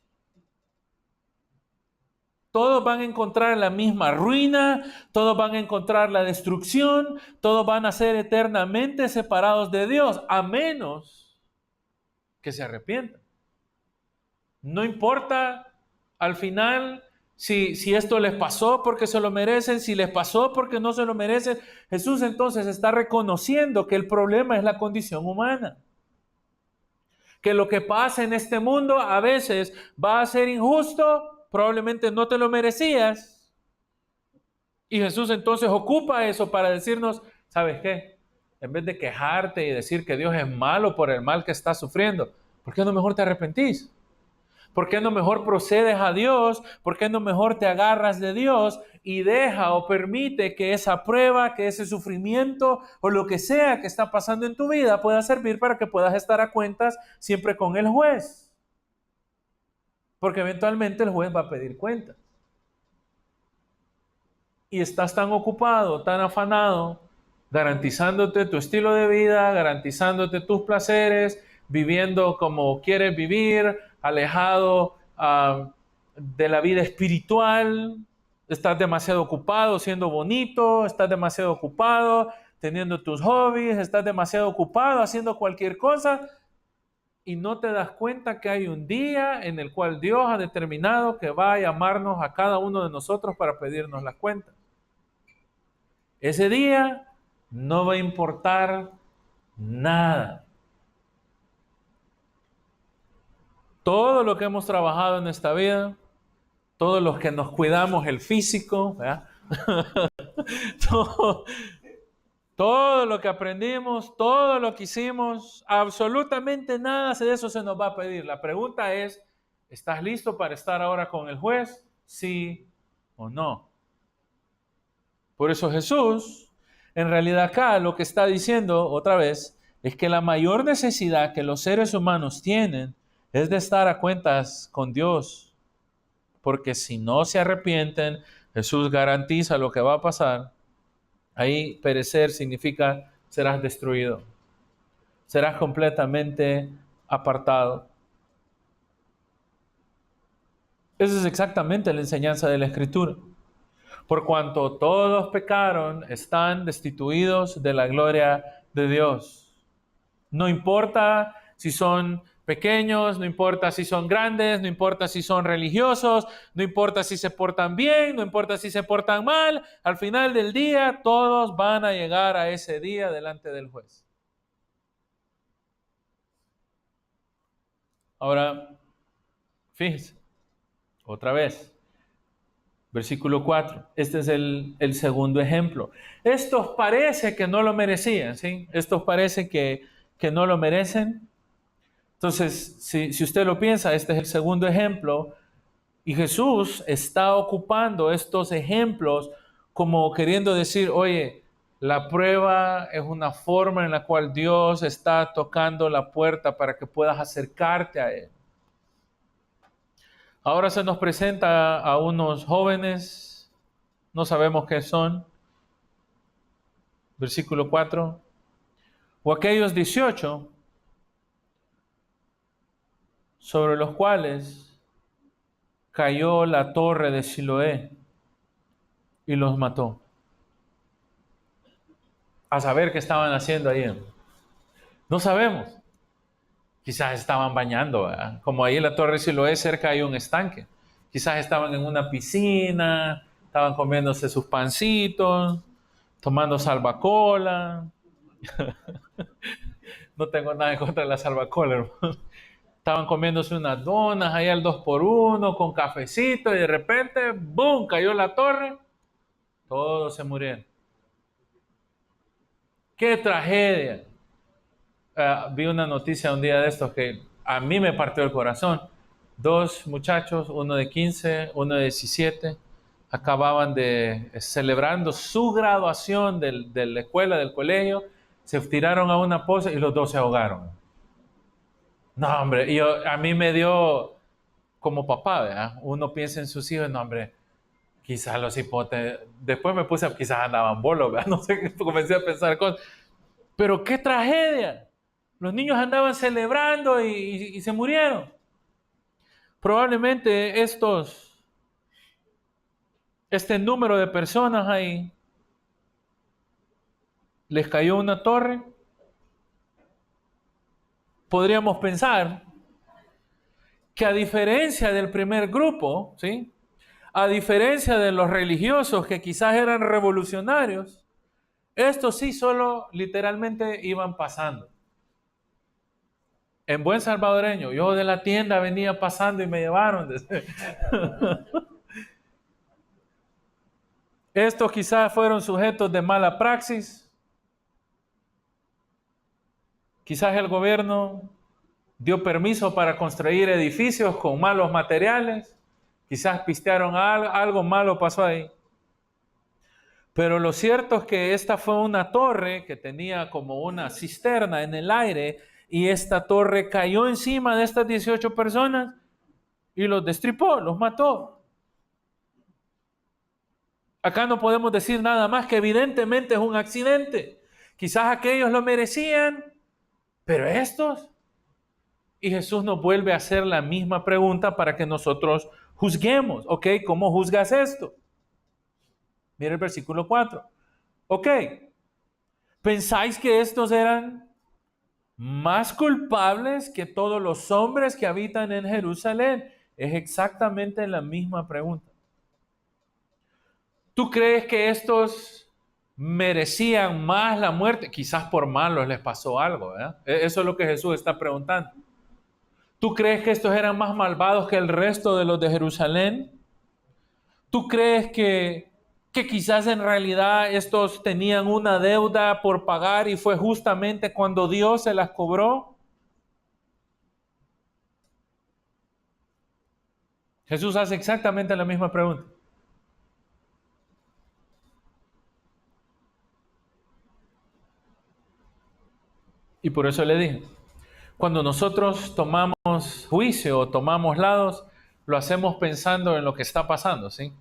Todos van a encontrar la misma ruina, todos van a encontrar la destrucción, todos van a ser eternamente separados de Dios, a menos que se arrepientan. No importa al final si esto les pasó porque se lo merecen, si les pasó porque no se lo merecen. Jesús entonces está reconociendo que el problema es la condición humana. Que lo que pasa en este mundo a veces va a ser injusto, probablemente no te lo merecías. Y Jesús entonces ocupa eso para decirnos, ¿sabes qué? En vez de quejarte y decir que Dios es malo por el mal que estás sufriendo, ¿por qué no mejor te arrepentís? ¿Por qué no mejor procedes a Dios? ¿Por qué no mejor te agarras de Dios y deja o permite que esa prueba, que ese sufrimiento o lo que sea que está pasando en tu vida pueda servir para que puedas estar a cuentas siempre con el juez? Porque eventualmente el juez va a pedir cuentas. Y estás tan ocupado, tan afanado, garantizándote tu estilo de vida, garantizándote tus placeres, viviendo como quieres vivir, alejado de la vida espiritual. Estás demasiado ocupado siendo bonito, estás demasiado ocupado teniendo tus hobbies, estás demasiado ocupado haciendo cualquier cosa y no te das cuenta que hay un día en el cual Dios ha determinado que va a llamarnos a cada uno de nosotros para pedirnos las cuentas. Ese día no va a importar nada. Todo lo que hemos trabajado en esta vida, todos los que nos cuidamos el físico, ¿verdad? todo, todo lo que aprendimos, todo lo que hicimos, absolutamente nada de eso se nos va a pedir. La pregunta es, ¿estás listo para estar ahora con el juez? ¿Sí o no? Por eso Jesús, en realidad acá lo que está diciendo otra vez es que la mayor necesidad que los seres humanos tienen es de estar a cuentas con Dios. Porque si no se arrepienten, Jesús garantiza lo que va a pasar. Ahí perecer significa serás destruido. Serás completamente apartado. Esa es exactamente la enseñanza de la Escritura. Por cuanto todos pecaron, están destituidos de la gloria de Dios. No importa si son pequeños, no importa si son grandes, no importa si son religiosos, no importa si se portan bien, no importa si se portan mal, al final del día todos van a llegar a ese día delante del juez. Ahora, fíjense, otra vez. Versículo 4. Este es el segundo ejemplo. Estos parece que no lo merecían, ¿sí? Estos parece que no lo merecen. Entonces, si usted lo piensa, este es el segundo ejemplo. Y Jesús está ocupando estos ejemplos como queriendo decir, oye, la prueba es una forma en la cual Dios está tocando la puerta para que puedas acercarte a Él. Ahora se nos presenta a unos jóvenes, no sabemos qué son, versículo 4, o aquellos 18 sobre los cuales cayó la torre de Siloé y los mató. A saber qué estaban haciendo ahí. No sabemos. Quizás estaban bañando, ¿verdad? Como ahí en la torre de Siloé cerca hay un estanque. Quizás estaban en una piscina, estaban comiéndose sus pancitos, tomando salvacola. No tengo nada en contra de la salvacola, hermano. Estaban comiéndose unas donas ahí al 2x1 con cafecito y de repente, ¡boom!, cayó la torre. Todos se murieron. ¡Qué tragedia! Vi una noticia un día de estos que a mí me partió el corazón. Dos muchachos, uno de 15, uno de 17, acababan de celebrando su graduación de la escuela, del colegio, se tiraron a una poza y los dos se ahogaron. No, hombre, a mí me dio como papá, ¿verdad? Uno piensa en sus hijos, no, hombre, quizás los hipotes. Después me puse, quizás andaban bolos, ¿verdad? No sé, comencé a pensar cosas. Pero qué tragedia. Los niños andaban celebrando y se murieron. Probablemente este número de personas ahí les cayó una torre. Podríamos pensar que a diferencia del primer grupo, ¿sí?, A diferencia de los religiosos que quizás eran revolucionarios, estos sí solo literalmente iban pasando. En buen salvadoreño, yo de la tienda venía pasando y me llevaron. Estos quizás fueron sujetos de mala praxis. Quizás el gobierno dio permiso para construir edificios con malos materiales. Quizás pistearon algo malo pasó ahí. Pero lo cierto es que esta fue una torre que tenía como una cisterna en el aire y esta torre cayó encima de estas 18 personas y los destripó, los mató. Acá no podemos decir nada más que evidentemente es un accidente. Quizás aquellos lo merecían, pero estos. Y Jesús nos vuelve a hacer la misma pregunta para que nosotros juzguemos. ¿Ok? ¿Cómo juzgas esto? Mira el versículo 4. Ok. ¿Pensáis que estos eran más culpables que todos los hombres que habitan en Jerusalén? Es exactamente la misma pregunta. ¿Tú crees que estos merecían más la muerte? Quizás por malos les pasó algo, ¿verdad? Eso es lo que Jesús está preguntando. ¿Tú crees que estos eran más malvados que el resto de los de Jerusalén? ¿Tú crees que quizás en realidad estos tenían una deuda por pagar y fue justamente cuando Dios se las cobró? Jesús hace exactamente la misma pregunta. Y por eso le dije, cuando nosotros tomamos juicio o tomamos lados, lo hacemos pensando en lo que está pasando, ¿sí?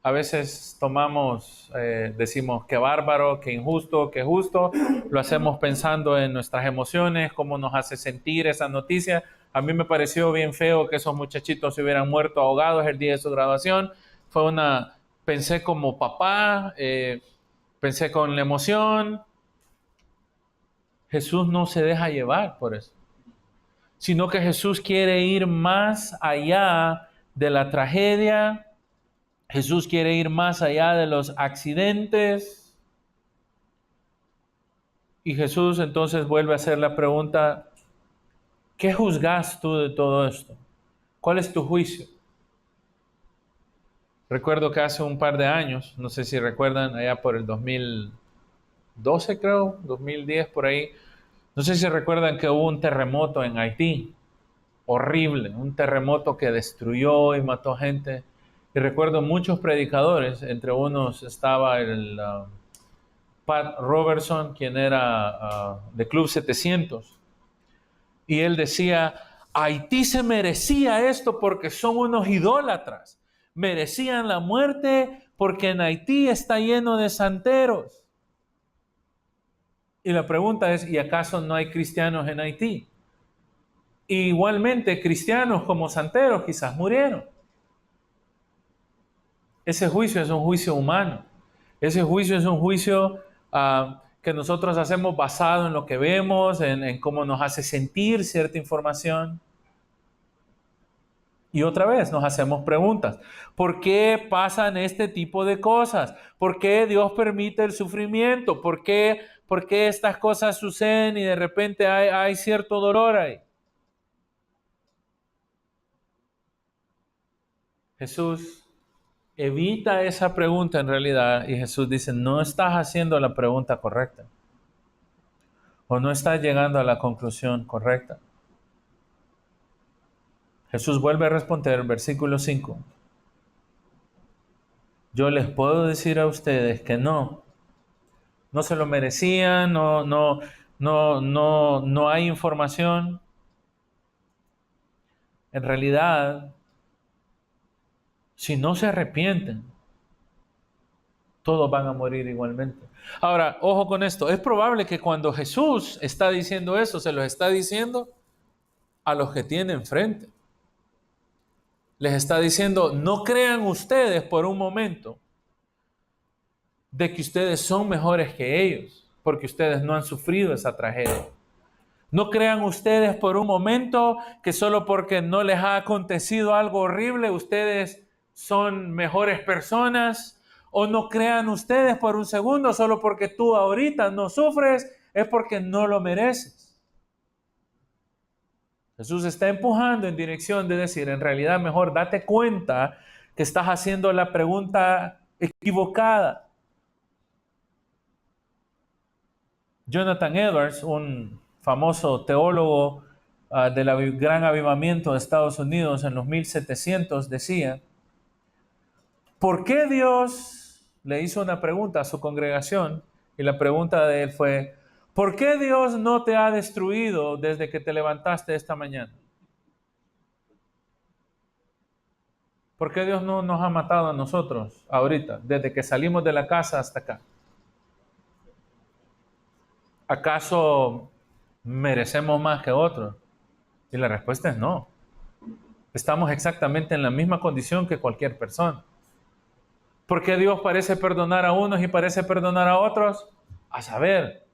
A veces decimos que bárbaro, que injusto, que justo. Lo hacemos pensando en nuestras emociones, cómo nos hace sentir esa noticia. A mí me pareció bien feo que esos muchachitos se hubieran muerto ahogados el día de su graduación. Pensé como papá, pensé con la emoción. Jesús no se deja llevar por eso, sino que Jesús quiere ir más allá de la tragedia. Jesús quiere ir más allá de los accidentes. Y Jesús entonces vuelve a hacer la pregunta, ¿qué juzgas tú de todo esto? ¿Cuál es tu juicio? Recuerdo que hace un par de años, no sé si recuerdan, allá por el 2012 creo, 2010 por ahí, no sé si recuerdan que hubo un terremoto en Haití, horrible, un terremoto que destruyó y mató gente. Y recuerdo muchos predicadores, entre unos estaba el Pat Robertson, quien era de Club 700, y él decía, Haití se merecía esto porque son unos idólatras, merecían la muerte porque en Haití está lleno de santeros. Y la pregunta es, ¿y acaso no hay cristianos en Haití? Y igualmente cristianos como santeros quizás murieron. Ese juicio es un juicio humano. Ese juicio es un juicio que nosotros hacemos basado en lo que vemos, en cómo nos hace sentir cierta información. Y otra vez nos hacemos preguntas. ¿Por qué pasan este tipo de cosas? ¿Por qué Dios permite el sufrimiento? ¿Por qué estas cosas suceden y de repente hay cierto dolor ahí? Jesús evita esa pregunta en realidad y Jesús dice, no estás haciendo la pregunta correcta o no estás llegando a la conclusión correcta. Jesús vuelve a responder en versículo 5. Yo les puedo decir a ustedes que no se lo merecían, no hay información. En realidad, si no se arrepienten, todos van a morir igualmente. Ahora, ojo con esto. Es probable que cuando Jesús está diciendo eso, se lo está diciendo a los que tienen enfrente. Les está diciendo, no crean ustedes por un momento de que ustedes son mejores que ellos, porque ustedes no han sufrido esa tragedia. No crean ustedes por un momento que solo porque no les ha acontecido algo horrible, ustedes son mejores personas, o no crean ustedes por un segundo, solo porque tú ahorita no sufres, es porque no lo mereces. Jesús está empujando en dirección de decir, en realidad mejor date cuenta que estás haciendo la pregunta equivocada. Jonathan Edwards, un famoso teólogo del Gran Avivamiento de Estados Unidos en los 1700, decía, ¿por qué Dios le hizo una pregunta a su congregación? Y la pregunta de él fue, ¿por qué Dios no te ha destruido desde que te levantaste esta mañana? ¿Por qué Dios no nos ha matado a nosotros ahorita, desde que salimos de la casa hasta acá? ¿Acaso merecemos más que otros? Y la respuesta es no. Estamos exactamente en la misma condición que cualquier persona. ¿Por qué Dios parece perdonar a unos y parece perdonar a otros? A saber.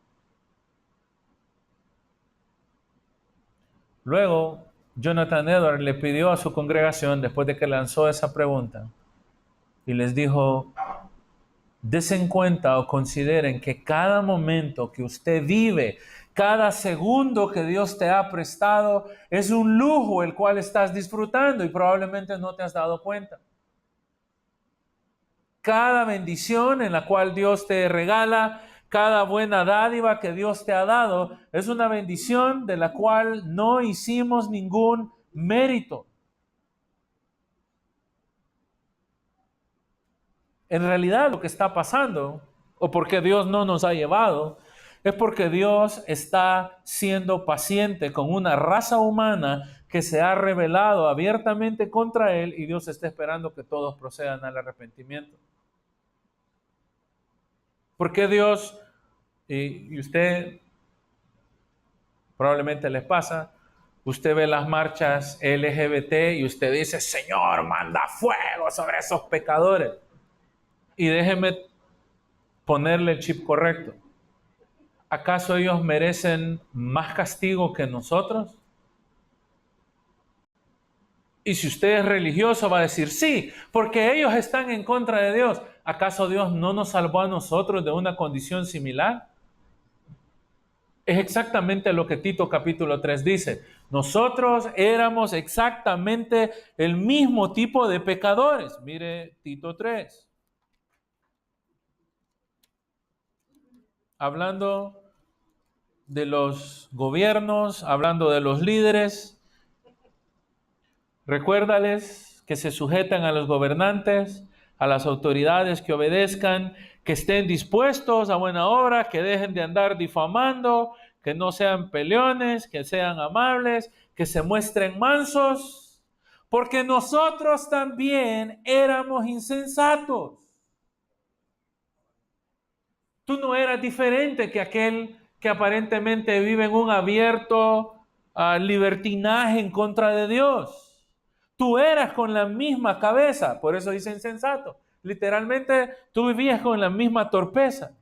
Luego, Jonathan Edwards le pidió a su congregación, después de que lanzó esa pregunta, y les dijo, desen cuenta o consideren que cada momento que usted vive, cada segundo que Dios te ha prestado, es un lujo el cual estás disfrutando y probablemente no te has dado cuenta. Cada bendición en la cual Dios te regala, cada buena dádiva que Dios te ha dado, es una bendición de la cual no hicimos ningún mérito. En realidad lo que está pasando, o porque Dios no nos ha llevado, es porque Dios está siendo paciente con una raza humana que se ha rebelado abiertamente contra Él y Dios está esperando que todos procedan al arrepentimiento. ¿Por qué Dios, y usted probablemente les pasa, usted ve las marchas LGBT y usted dice, Señor, manda fuego sobre esos pecadores? Y déjeme ponerle el chip correcto. ¿Acaso ellos merecen más castigo que nosotros? Y si usted es religioso va a decir, sí, porque ellos están en contra de Dios. ¿Acaso Dios no nos salvó a nosotros de una condición similar? Es exactamente lo que Tito capítulo 3 dice. Nosotros éramos exactamente el mismo tipo de pecadores. Mire Tito 3. Hablando de los gobiernos, hablando de los líderes, recuérdales que se sujetan a los gobernantes, a las autoridades, que obedezcan, que estén dispuestos a buena obra, que dejen de andar difamando, que no sean peleones, que sean amables, que se muestren mansos, porque nosotros también éramos insensatos. Tú no eras diferente que aquel que aparentemente vive en un abierto libertinaje en contra de Dios. Tú eras con la misma cabeza, por eso dice insensato. Literalmente, tú vivías con la misma torpeza.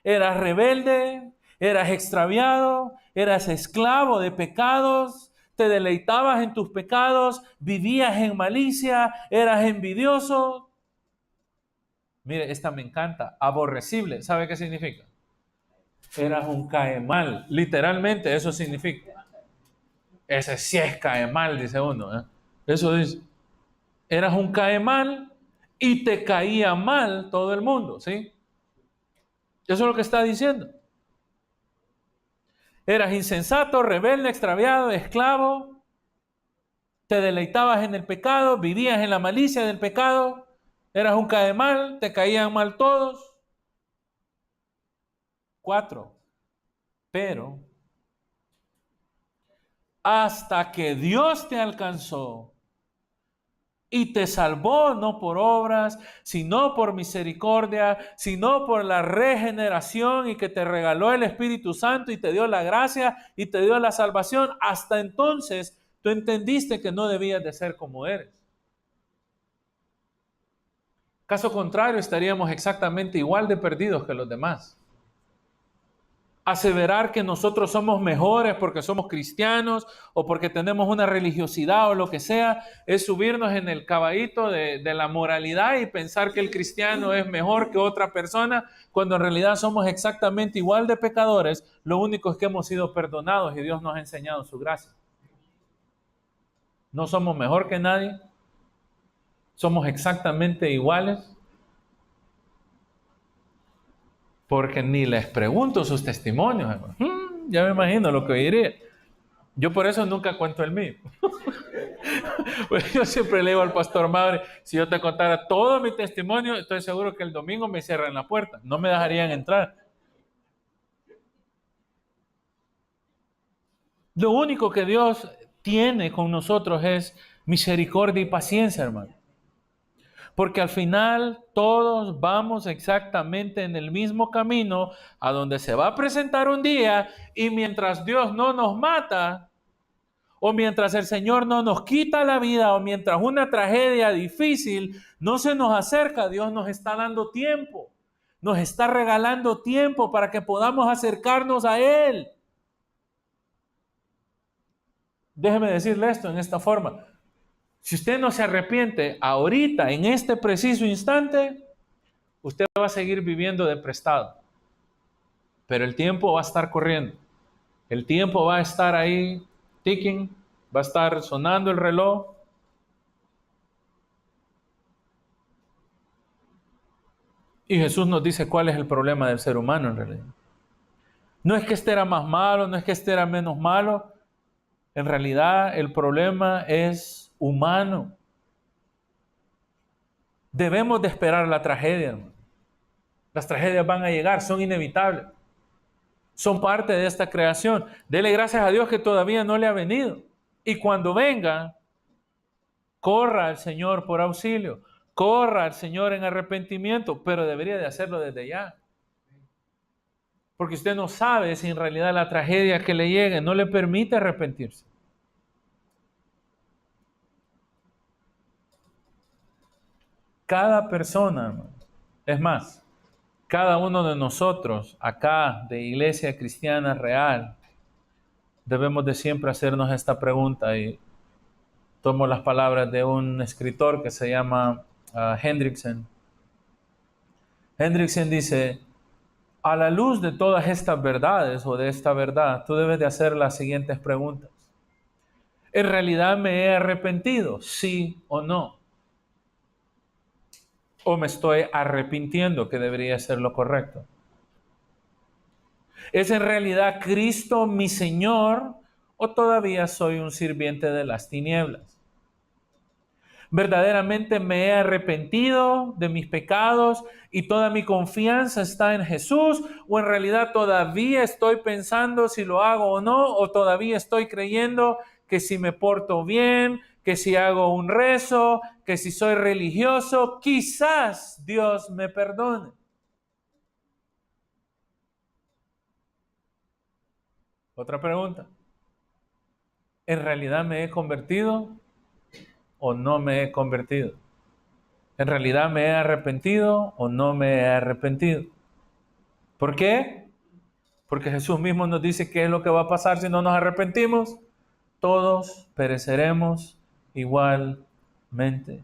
Eras rebelde, eras extraviado, eras esclavo de pecados, te deleitabas en tus pecados, vivías en malicia, eras envidioso. Mire, esta me encanta, aborrecible. ¿Sabe qué significa? Eras un caemal, literalmente eso significa. Ese sí es caemal, dice uno. Eso dice. Eras un caemal y te caía mal todo el mundo, ¿sí? Eso es lo que está diciendo. Eras insensato, rebelde, extraviado, esclavo, te deleitabas en el pecado, vivías en la malicia del pecado, eras un caemal, te caían mal todos. 4. Pero hasta que Dios te alcanzó y te salvó no por obras, sino por misericordia, sino por la regeneración y que te regaló el Espíritu Santo y te dio la gracia y te dio la salvación. Hasta entonces tú entendiste que no debías de ser como eres. Caso contrario, estaríamos exactamente igual de perdidos que los demás. Aseverar que nosotros somos mejores porque somos cristianos o porque tenemos una religiosidad o lo que sea, es subirnos en el caballito de la moralidad y pensar que el cristiano es mejor que otra persona, cuando en realidad somos exactamente igual de pecadores. Lo único es que hemos sido perdonados y Dios nos ha enseñado su gracia. No somos mejor que nadie, somos exactamente iguales, porque ni les pregunto sus testimonios, hermano. Ya me imagino lo que diré. Yo por eso nunca cuento el mío. Pues yo siempre le digo al pastor Mauri, si yo te contara todo mi testimonio, estoy seguro que el domingo me cierran la puerta, no me dejarían entrar. Lo único que Dios tiene con nosotros es misericordia y paciencia, hermano. Porque al final todos vamos exactamente en el mismo camino a donde se va a presentar un día, y mientras Dios no nos mata, o mientras el Señor no nos quita la vida, o mientras una tragedia difícil no se nos acerca, Dios nos está dando tiempo, nos está regalando tiempo para que podamos acercarnos a Él. Déjeme decirle esto en esta forma. Si usted no se arrepiente ahorita, en este preciso instante, usted va a seguir viviendo de prestado. Pero el tiempo va a estar corriendo. El tiempo va a estar ahí, ticking, va a estar sonando el reloj. Y Jesús nos dice cuál es el problema del ser humano en realidad. No es que este era más malo, no es que este era menos malo. En realidad el problema es humano. Debemos de esperar la tragedia, hermano. Las tragedias van a llegar, son inevitables. Son parte de esta creación. Dele gracias a Dios que todavía no le ha venido. Y cuando venga, corra al Señor por auxilio. Corra al Señor en arrepentimiento, pero debería de hacerlo desde ya. Porque usted no sabe si en realidad la tragedia que le llegue no le permite arrepentirse. Cada persona, hermano, es más, cada uno de nosotros acá de Iglesia Cristiana Real, debemos de siempre hacernos esta pregunta, y tomo las palabras de un escritor que se llama Hendrickson. Hendrickson dice: a la luz de todas estas verdades o de esta verdad, tú debes de hacer las siguientes preguntas. ¿En realidad me he arrepentido? ¿Sí o no? ¿O me estoy arrepintiendo, que debería ser lo correcto? ¿Es en realidad Cristo mi Señor o todavía soy un sirviente de las tinieblas? ¿Verdaderamente me he arrepentido de mis pecados y toda mi confianza está en Jesús? ¿O en realidad todavía estoy pensando si lo hago o no? ¿O todavía estoy creyendo que si me porto bien, que si hago un rezo, que si soy religioso, quizás Dios me perdone? Otra pregunta. ¿En realidad me he convertido o no me he convertido? ¿En realidad me he arrepentido o no me he arrepentido? ¿Por qué? Porque Jesús mismo nos dice qué es lo que va a pasar si no nos arrepentimos. Todos pereceremos igualmente.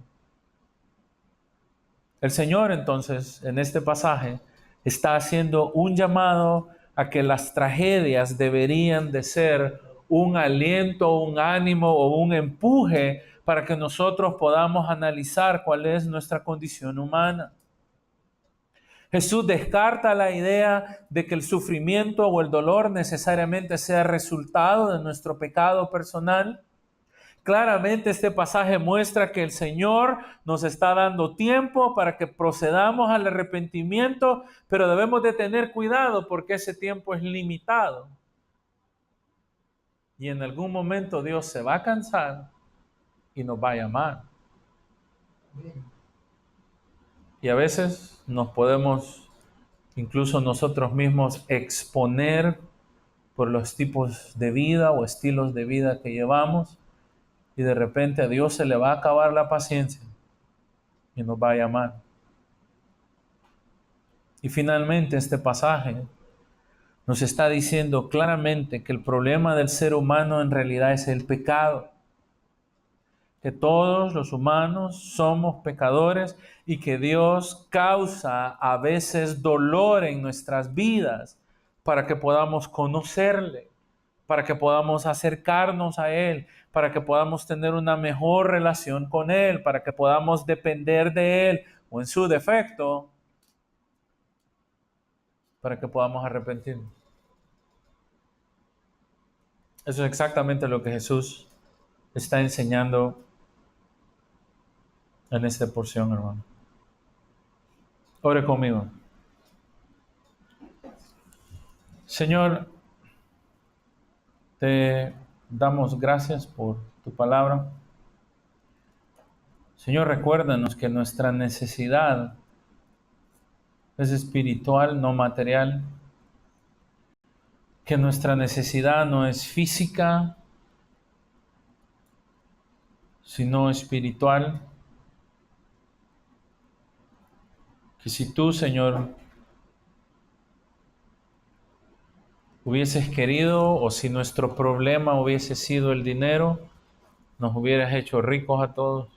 El Señor entonces en este pasaje está haciendo un llamado a que las tragedias deberían de ser un aliento, un ánimo o un empuje para que nosotros podamos analizar cuál es nuestra condición humana. Jesús descarta la idea de que el sufrimiento o el dolor necesariamente sea resultado de nuestro pecado personal. Claramente este pasaje muestra que el Señor nos está dando tiempo para que procedamos al arrepentimiento, pero debemos de tener cuidado porque ese tiempo es limitado. Y en algún momento Dios se va a cansar y nos va a llamar. Y a veces nos podemos incluso nosotros mismos exponer por los tipos de vida o estilos de vida que llevamos, y de repente a Dios se le va a acabar la paciencia y nos va a llamar. Y finalmente este pasaje nos está diciendo claramente que el problema del ser humano en realidad es el pecado, que todos los humanos somos pecadores y que Dios causa a veces dolor en nuestras vidas para que podamos conocerle, para que podamos acercarnos a Él, para que podamos tener una mejor relación con Él, para que podamos depender de Él o en su defecto, para que podamos arrepentirnos. Eso es exactamente lo que Jesús está enseñando en esta porción, hermano. Ore conmigo. Señor, te damos gracias por tu palabra. Señor, recuérdanos que nuestra necesidad es espiritual, no material, que nuestra necesidad no es física, sino espiritual, que si tú, Señor, hubieses querido o si nuestro problema hubiese sido el dinero, nos hubieras hecho ricos a todos.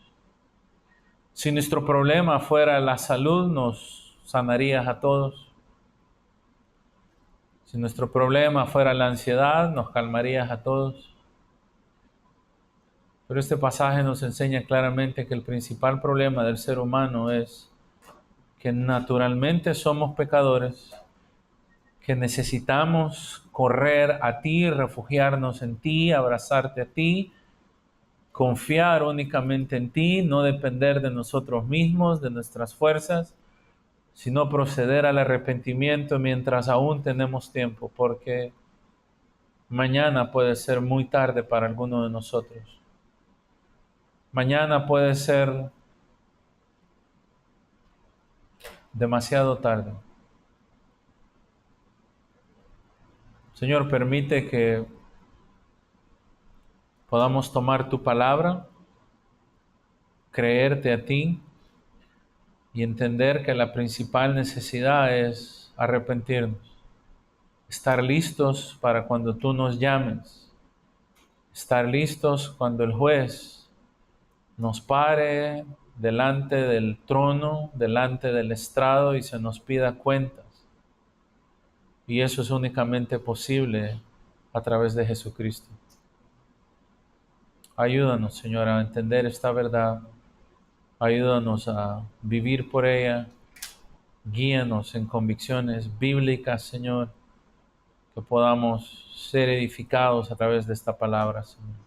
Si nuestro problema fuera la salud, nos sanarías a todos. Si nuestro problema fuera la ansiedad, nos calmarías a todos. Pero este pasaje nos enseña claramente que el principal problema del ser humano es que naturalmente somos pecadores, que necesitamos correr a ti, refugiarnos en ti, abrazarte a ti, confiar únicamente en ti, no depender de nosotros mismos, de nuestras fuerzas, sino proceder al arrepentimiento mientras aún tenemos tiempo, porque mañana puede ser muy tarde para alguno de nosotros. Mañana puede ser demasiado tarde. Señor, permite que podamos tomar tu palabra, creerte a ti y entender que la principal necesidad es arrepentirnos, estar listos para cuando tú nos llames, estar listos cuando el juez nos pare delante del trono, delante del estrado y se nos pida cuentas. Y eso es únicamente posible a través de Jesucristo. Ayúdanos, Señor, a entender esta verdad. Ayúdanos a vivir por ella. Guíanos en convicciones bíblicas, Señor, que podamos ser edificados a través de esta palabra, Señor.